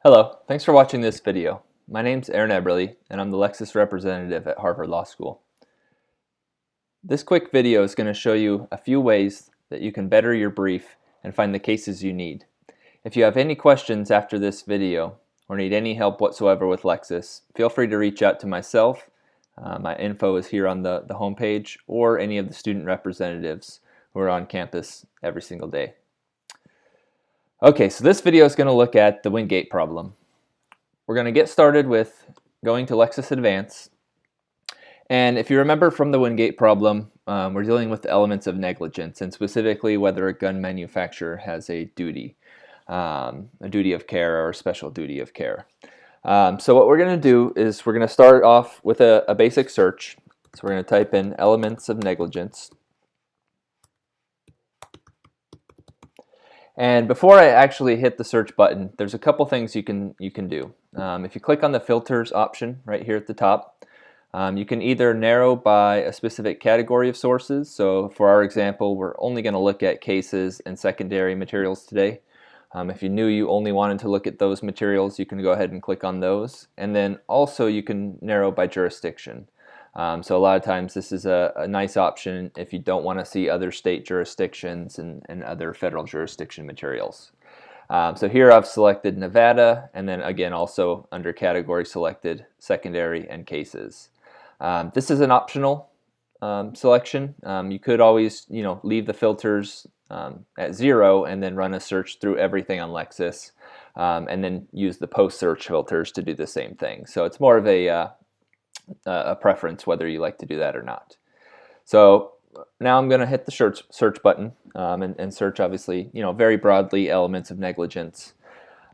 Hello, thanks for watching this video. My name's Aaron Eberly, and I'm the Lexis representative at Harvard Law School. This quick video is going to show you a few ways that you can better your brief and find the cases you need. If you have any questions after this video or need any help whatsoever with Lexis, feel free to reach out to myself. My info is here on the homepage, or any of the student representatives who are on campus every single day. Okay, so this video is going to look at the Wingate problem. We're going to get started with going to Lexis Advance. And if you remember from the Wingate problem, we're dealing with the elements of negligence, and specifically whether a gun manufacturer has a duty of care or a special duty of care. So what we're going to do is we're going to start off with a basic search. So we're going to type in elements of negligence. And before I actually hit the search button, there's a couple things you can do. If you click on the filters option right here at the top, you can either narrow by a specific category of sources. So for our example, we're only going to look at cases and secondary materials today. If you knew you only wanted to look at those materials, you can go ahead and click on those. And then also you can narrow by jurisdiction. So a lot of times this is a nice option if you don't want to see other state jurisdictions and other federal jurisdiction materials. So here I've selected Nevada, and then again also under category selected secondary and cases. This is an optional selection. You could always leave the filters at 0 and then run a search through everything on Lexis, and then use the post-search filters to do the same thing. So it's more of a preference whether you like to do that or not. So now I'm going to hit the search button and search, obviously, very broadly, elements of negligence.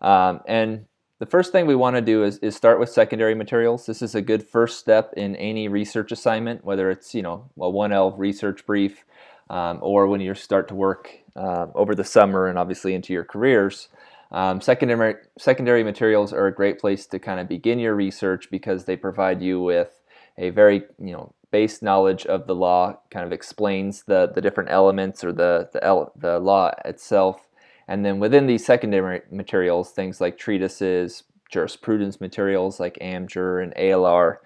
And the first thing we want to do is start with secondary materials. This is a good first step in any research assignment, whether it's a 1L research brief or when you start to work over the summer and obviously into your careers. Secondary materials are a great place to kind of begin your research because they provide you with a very base knowledge of the law, kind of explains the different elements or the law itself. And then within these secondary materials, things like treatises, jurisprudence materials like AmJur and ALR,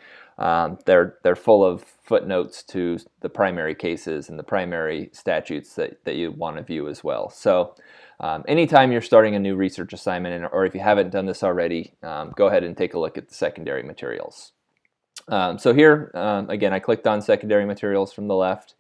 they're full of footnotes to the primary cases and the primary statutes that you want to view as well. So anytime you're starting a new research assignment, or if you haven't done this already, go ahead and take a look at the secondary materials. So here, again, I clicked on secondary materials from the left.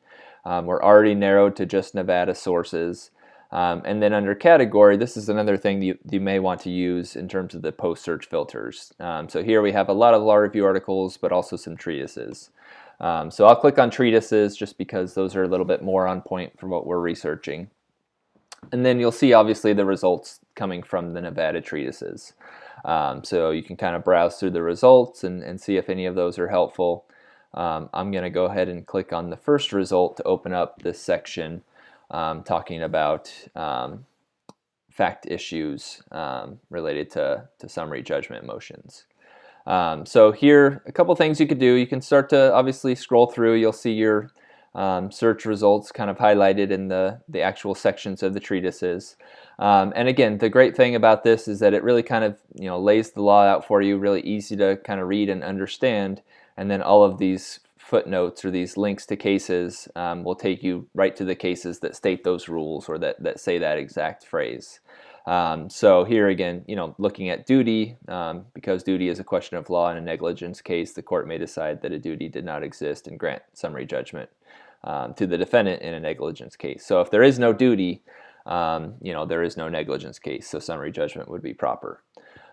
We're already narrowed to just Nevada sources. And then under category, this is another thing you may want to use in terms of the post-search filters. So here we have a lot of law review articles, but also some treatises. So I'll click on treatises just because those are a little bit more on point for what we're researching. And then you'll see, obviously, the results coming from the Nevada treatises. So you can kind of browse through the results and see if any of those are helpful. I'm going to go ahead and click on the first result to open up this section talking about fact issues related to summary judgment motions. So here, a couple things you could do. You can start to obviously scroll through. You'll see your search results kind of highlighted in the actual sections of the treatises. And again, the great thing about this is that it really kind of lays the law out for you, really easy to kind of read and understand. And then all of these footnotes or these links to cases will take you right to the cases that state those rules or that say that exact phrase. So here again, looking at duty, because duty is a question of law in a negligence case, the court may decide that a duty did not exist and grant summary judgment to the defendant in a negligence case. So if there is no duty, there is no negligence case, so summary judgment would be proper.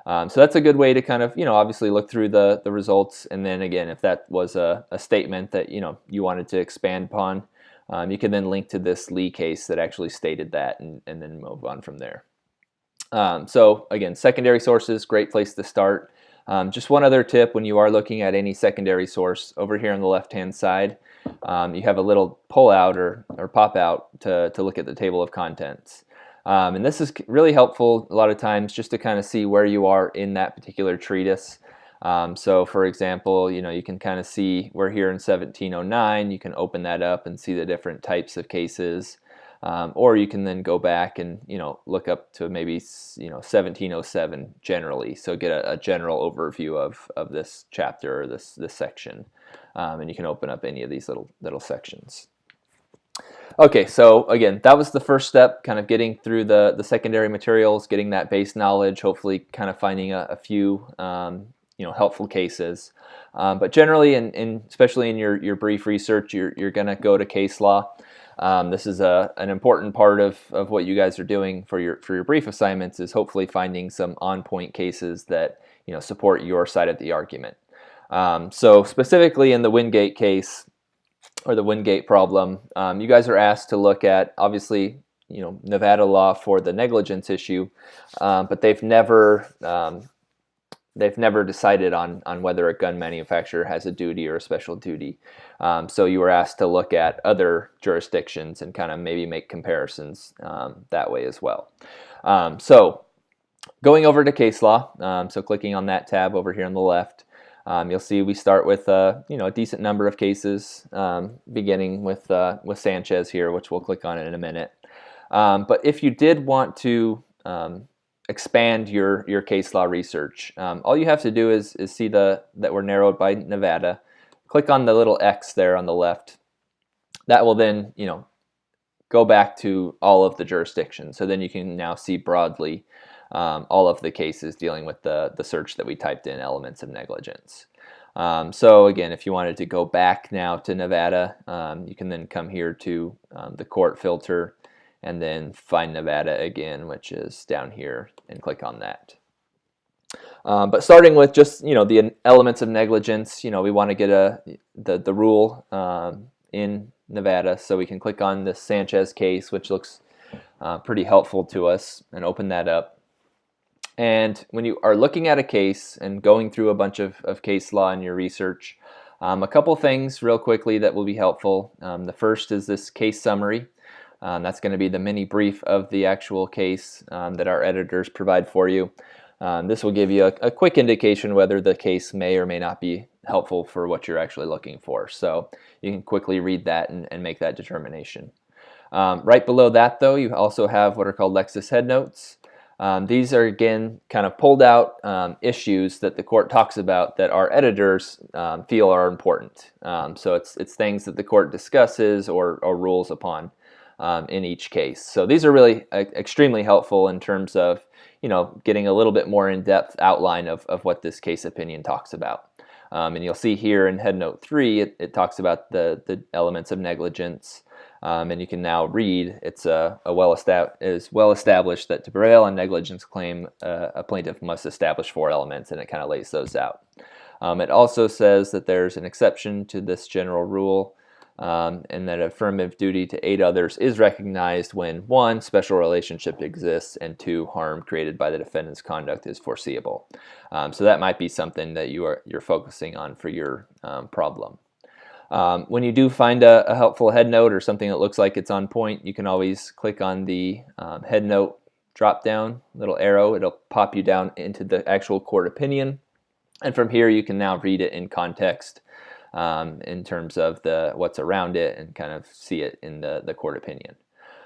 So that's a good way to kind of, obviously look through the results, and then again, if that was a statement that, you wanted to expand upon, you can then link to this Lee case that actually stated that and then move on from there. So again, secondary sources, great place to start. Just one other tip when you are looking at any secondary source, over here on the left-hand side, you have a little pull-out or pop-out to look at the table of contents. And this is really helpful a lot of times just to kind of see where you are in that particular treatise. So for example, you can kind of see we're here in 1709. You can open that up and see the different types of cases. or you can then go back and look up to maybe 1707 generally, so get a general overview of this chapter or this section, and you can open up any of these little sections. Okay, so again, that was the first step, kind of getting through the secondary materials, getting that base knowledge, hopefully kind of finding a few helpful cases. But generally, especially in your brief research, you're going to go to case law. This is an important part of what you guys are doing for your brief assignments, is hopefully finding some on-point cases that support your side of the argument. So specifically in the Wingate case, or the Wingate problem, you guys are asked to look at, obviously, Nevada law for the negligence issue, but they've never decided on whether a gun manufacturer has a duty or a special duty. So you were asked to look at other jurisdictions and kind of maybe make comparisons that way as well. So going over to case law, so clicking on that tab over here on the left, you'll see we start with a decent number of cases, beginning with Sanchez here, which we'll click on in a minute. But if you did want to expand your case law research, all you have to do is see that we're narrowed by Nevada. Click on the little X there on the left. That will then go back to all of the jurisdictions. So then you can now see broadly all of the cases dealing with the search that we typed in, elements of negligence. So again, if you wanted to go back now to Nevada, you can then come here to the court filter and then find Nevada again, which is down here, and click on that. But starting with just the elements of negligence, we want to get the rule in Nevada, so we can click on this Sanchez case, which looks pretty helpful to us, and open that up. And when you are looking at a case and going through a bunch of case law in your research, a couple things real quickly that will be helpful. The first is this case summary. That's going to be the mini brief of the actual case that our editors provide for you. This will give you a quick indication whether the case may or may not be helpful for what you're actually looking for. So you can quickly read that and make that determination. Right below that, though, you also have what are called Lexis headnotes. These are, again, kind of pulled out issues that the court talks about that our editors feel are important. So it's things that the court discusses or rules upon in each case. So these are really extremely helpful in terms of getting a little bit more in-depth outline of what this case opinion talks about. And you'll see here in Headnote 3, it talks about the elements of negligence. And you can now read, it's well established that to prevail on negligence claim, a plaintiff must establish 4 elements, and it kind of lays those out. It also says that there's an exception to this general rule, and that affirmative duty to aid others is recognized when 1, special relationship exists, and 2, harm created by the defendant's conduct is foreseeable. So that might be something that you're focusing on for your problem. When you do find a helpful headnote or something that looks like it's on point, you can always click on the headnote drop-down little arrow. It'll pop you down into the actual court opinion, and from here you can now read it in context in terms of what's around it, and kind of see it in the court opinion.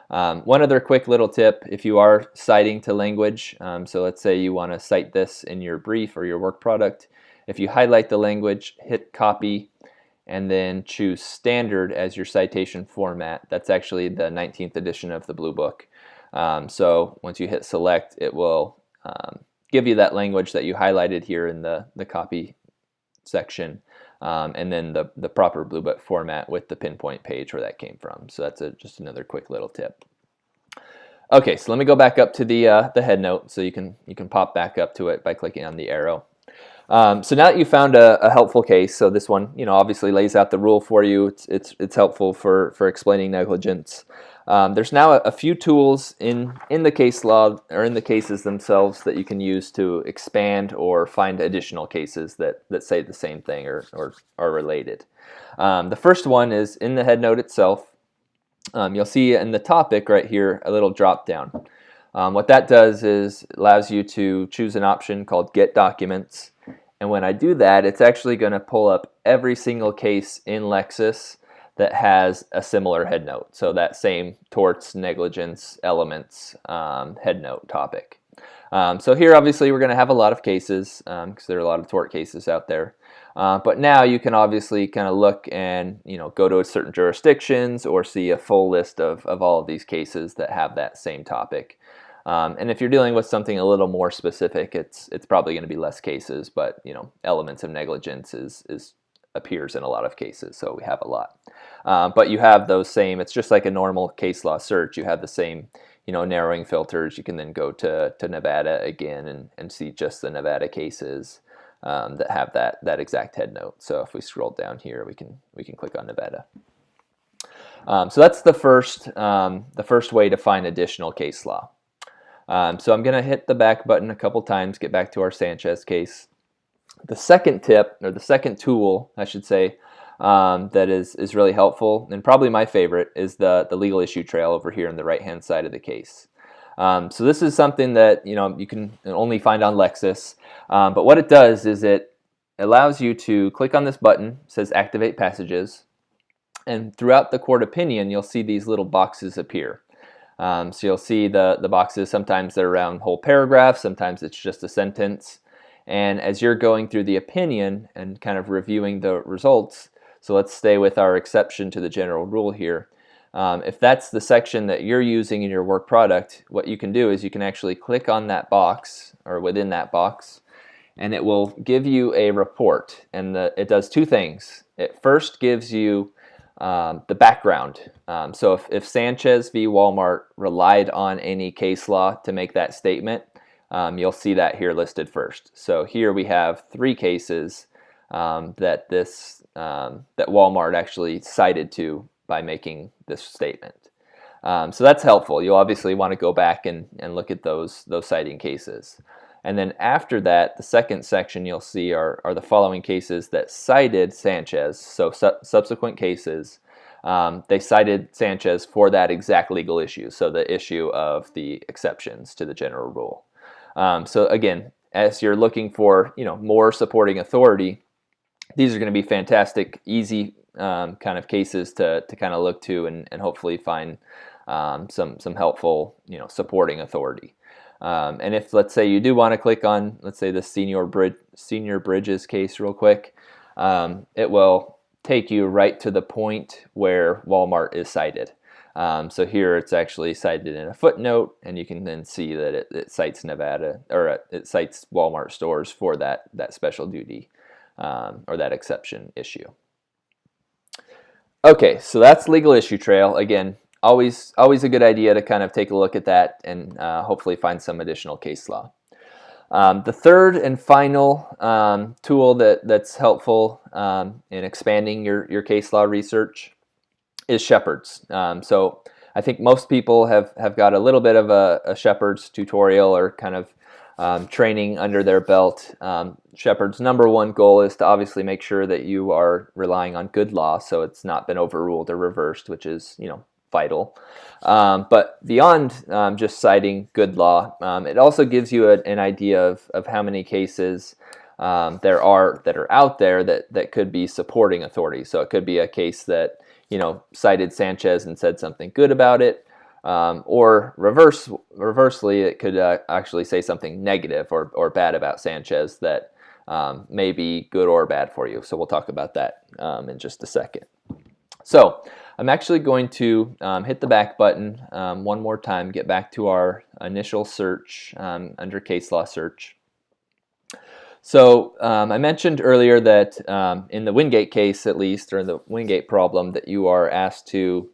One other quick little tip, if you are citing to language, so let's say you want to cite this in your brief or your work product, if you highlight the language, hit copy, and then choose standard as your citation format. That's actually the 19th edition of the Blue Book. So once you hit select, it will give you that language that you highlighted here in the copy section, and then the proper Blue Book format with the pinpoint page where that came from. So that's just another quick little tip. Okay, so let me go back up to the headnote, so you can pop back up to it by clicking on the arrow. So now that you found a helpful case, so this one, obviously lays out the rule for you. It's helpful for explaining negligence. There's now a few tools in the case law or in the cases themselves that you can use to expand or find additional cases that say the same thing or are related. The first one is in the headnote itself. You'll see in the topic right here a little drop down. What that does is allows you to choose an option called Get Documents. And when I do that, it's actually going to pull up every single case in Lexis that has a similar head note. So that same torts, negligence, elements head note topic. So here obviously we're going to have a lot of cases because there are a lot of tort cases out there. But now you can obviously kind of look and go to certain jurisdictions or see a full list of all of these cases that have that same topic. And if you're dealing with something a little more specific, it's probably going to be less cases, but elements of negligence appears in a lot of cases, so we have a lot. But you have those same, it's just like a normal case law search, you have the same narrowing filters. You can then go to Nevada again and see just the Nevada cases that have that exact head note. So if we scroll down here, we can click on Nevada. So that's the first way to find additional case law. So I'm going to hit the back button a couple times, get back to our Sanchez case. The second tip, or the second tool, I should say, that is really helpful, and probably my favorite, is the legal issue trail over here on the right-hand side of the case. So this is something that you can only find on Lexis, but what it does is it allows you to click on this button. It says Activate Passages, and throughout the court opinion, you'll see these little boxes appear. So you'll see the boxes. Sometimes they're around whole paragraphs, sometimes it's just a sentence. And as you're going through the opinion and kind of reviewing the results, so let's stay with our exception to the general rule here. If that's the section that you're using in your work product, what you can do is you can actually click on that box or within that box, and it will give you a report. And it does two things. It first gives you the background. So if Sanchez v. Walmart relied on any case law to make that statement, you'll see that here listed first. So here we have 3 cases that Walmart actually cited to by making this statement. So that's helpful. You'll obviously want to go back and look at those citing cases. And then after that, the second section you'll see are the following cases that cited Sanchez. So subsequent cases, they cited Sanchez for that exact legal issue. So the issue of the exceptions to the general rule. So again, as you're looking for more supporting authority, these are going to be fantastic, easy kind of cases to kind of look to and hopefully find some helpful supporting authority. And if, let's say, you do want to click on, let's say, the Senior Bridges case real quick, it will take you right to the point where Walmart is cited. So here it's actually cited in a footnote, and you can then see that it cites Nevada, or it cites Walmart stores for that special duty or that exception issue. Okay, so that's legal issue trail. Again, always a good idea to kind of take a look at that and hopefully find some additional case law. The third and final tool that's helpful in expanding your case law research is Shepard's. So I think most people have got a little bit of a Shepard's tutorial or kind of training under their belt. Shepard's #1 goal is to obviously make sure that you are relying on good law, so it's not been overruled or reversed, which is vital. But beyond just citing good law, it also gives you an idea of how many cases there are that are out there that could be supporting authority. So it could be a case that cited Sanchez and said something good about it, or reversely, it could actually say something negative or bad about Sanchez that may be good or bad for you. So we'll talk about that in just a second. So I'm actually going to hit the back button one more time, get back to our initial search under case law search. So I mentioned earlier that in the Wingate case, at least, or the Wingate problem, that you are asked to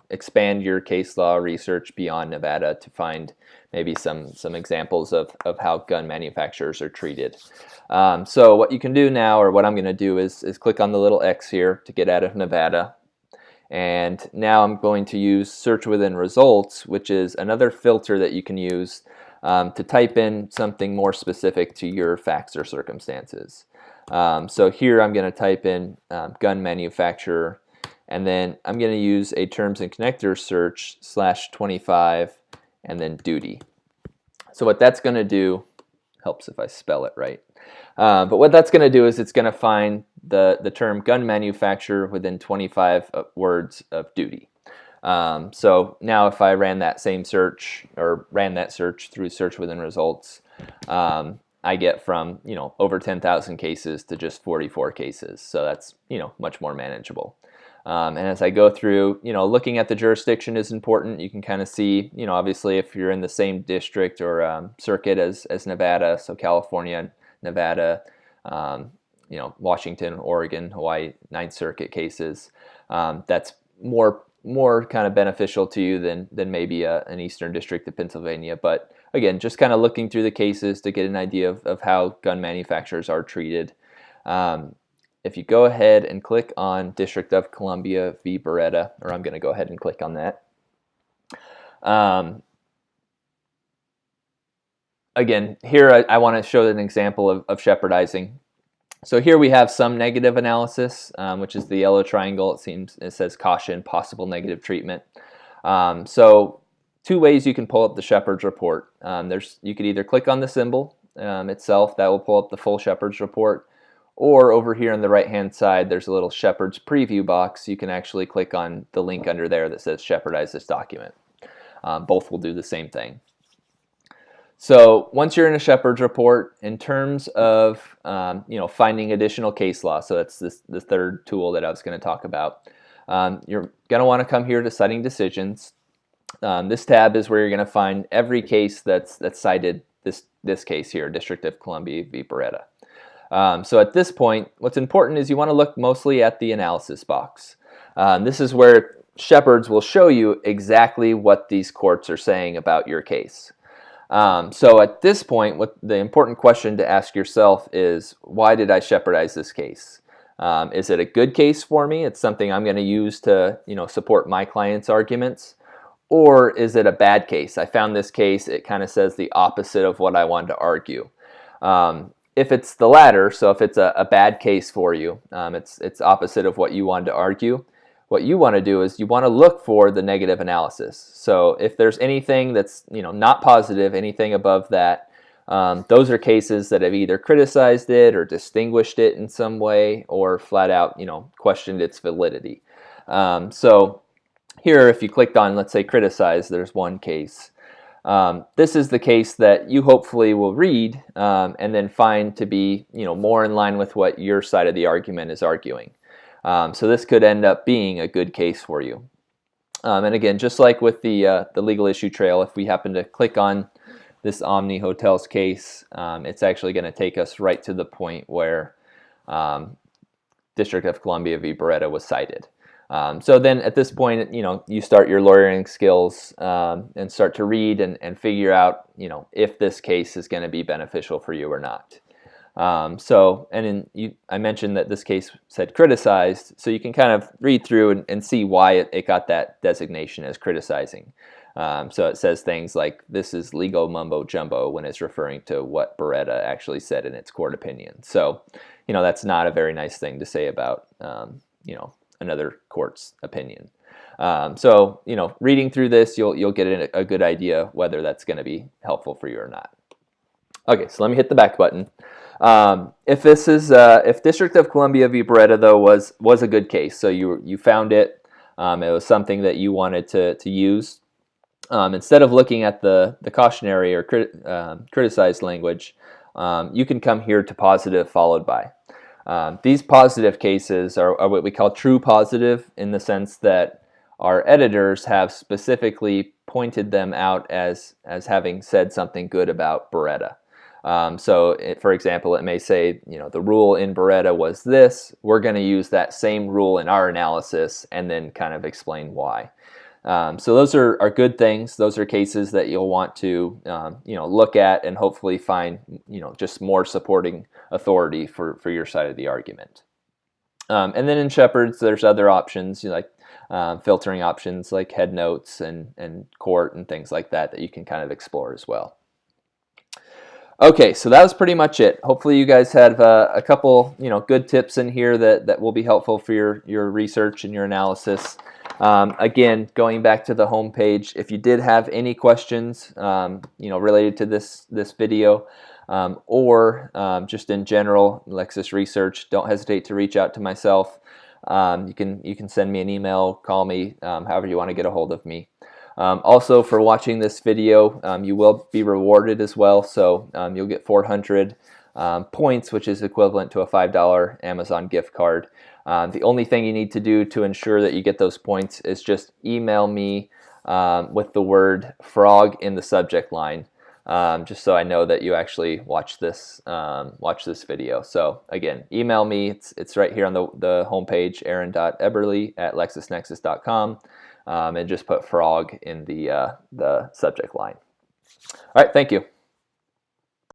expand your case law research beyond Nevada to find maybe some examples of how gun manufacturers are treated. So what you can do now, or what I'm going to do, is click on the little X here to get out of Nevada. And now I'm going to use search within results, which is another filter that you can use to type in something more specific to your facts or circumstances. So here I'm going to type in gun manufacturer, and then I'm going to use a terms and connectors search /25 and then duty. So what that's going to do, helps if I spell it right, but what that's going to do is it's going to find the term gun manufacturer within 25 words of duty. So now if I ran that same search, or ran that search through search within results, I get from, over 10,000 cases to just 44 cases. So that's, much more manageable. And as I go through, looking at the jurisdiction is important. You can kind of see, obviously if you're in the same district or circuit as Nevada, so California, Nevada, Washington, Oregon, Hawaii, Ninth Circuit cases, that's more kind of beneficial to you than maybe an Eastern District of Pennsylvania. But again, just kind of looking through the cases to get an idea of how gun manufacturers are treated. If you go ahead and click on District of Columbia v. Beretta, or I'm going to go ahead and click on that. Again, here I want to show an example of shepherdizing. So here we have some negative analysis, which is the yellow triangle. It says caution, possible negative treatment. So two ways you can pull up the Shepherd's report. You could either click on the symbol itself, that will pull up the full Shepherd's report, or over here on the right hand side there's a little Shepherd's preview box. You can actually click on the link under there that says shepherdize this document. Both will do the same thing. So once you're in a Shepherd's report, in terms of finding additional case law, so that's the third tool that I was going to talk about, you're going to want to come here to citing decisions. This tab is where you're going to find every case that's cited, this case here, District of Columbia v. Beretta. So at this point, what's important is you want to look mostly at the analysis box. This is where Shepherds will show you exactly what these courts are saying about your case. So at this point, what the important question to ask yourself is, why did I shepherdize this case? Is it a good case for me? It's something I'm going to use to support my client's arguments. Or is it a bad case? I found this case, it kind of says the opposite of what I wanted to argue. If it's the latter, so if it's a bad case for you, it's opposite of what you wanted to argue, what you want to do is you want to look for the negative analysis. So if there's anything that's not positive, anything above that, those are cases that have either criticized it or distinguished it in some way, or flat out questioned its validity. So here, if you clicked on, let's say, criticize, there's one case. This is the case that you hopefully will read and then find to be more in line with what your side of the argument is arguing. So this could end up being a good case for you. And again, just like with the legal issue trail, if we happen to click on this Omni Hotels case, it's actually going to take us right to the point where District of Columbia v. Beretta was cited. So then at this point, you start your lawyering skills and start to read and figure out, if this case is going to be beneficial for you or not. I mentioned that this case said criticized, so you can kind of read through and see why it got that designation as criticizing. So it says things like, this is legal mumbo jumbo when it's referring to what Beretta actually said in its court opinion. So, that's not a very nice thing to say about, another court's opinion. So, reading through this, you'll get a good idea whether that's going to be helpful for you or not. Okay, so let me hit the back button. If District of Columbia v. Beretta, though, was a good case, so you found it, it was something that you wanted to use, instead of looking at the cautionary or criticized language, you can come here to positive followed by. These positive cases are what we call true positive, in the sense that our editors have specifically pointed them out as having said something good about Beretta. For example, it may say, the rule in Beretta was this. We're going to use that same rule in our analysis and then kind of explain why. So those are good things. Those are cases that you'll want to look at and hopefully find just more supporting authority for your side of the argument. And then in Shepherds, there's other options like filtering options like head notes and court and things like that you can kind of explore as well. Okay, so that was pretty much it. Hopefully you guys have a couple good tips in here that will be helpful for your research and your analysis. Again, going back to the home page, if you did have any questions, related to this video, or just in general Lexus research, don't hesitate to reach out to myself. You can send me an email, call me, however you want to get a hold of me. Also, for watching this video, you will be rewarded as well. So you'll get 400 points, which is equivalent to a $5 Amazon gift card. The only thing you need to do to ensure that you get those points is just email me with the word frog in the subject line, just so I know that you actually watch this video. So again, email me. It's right here on the homepage, aaron.eberly@lexusnexus.com, and just put frog in the subject line. All right, thank you.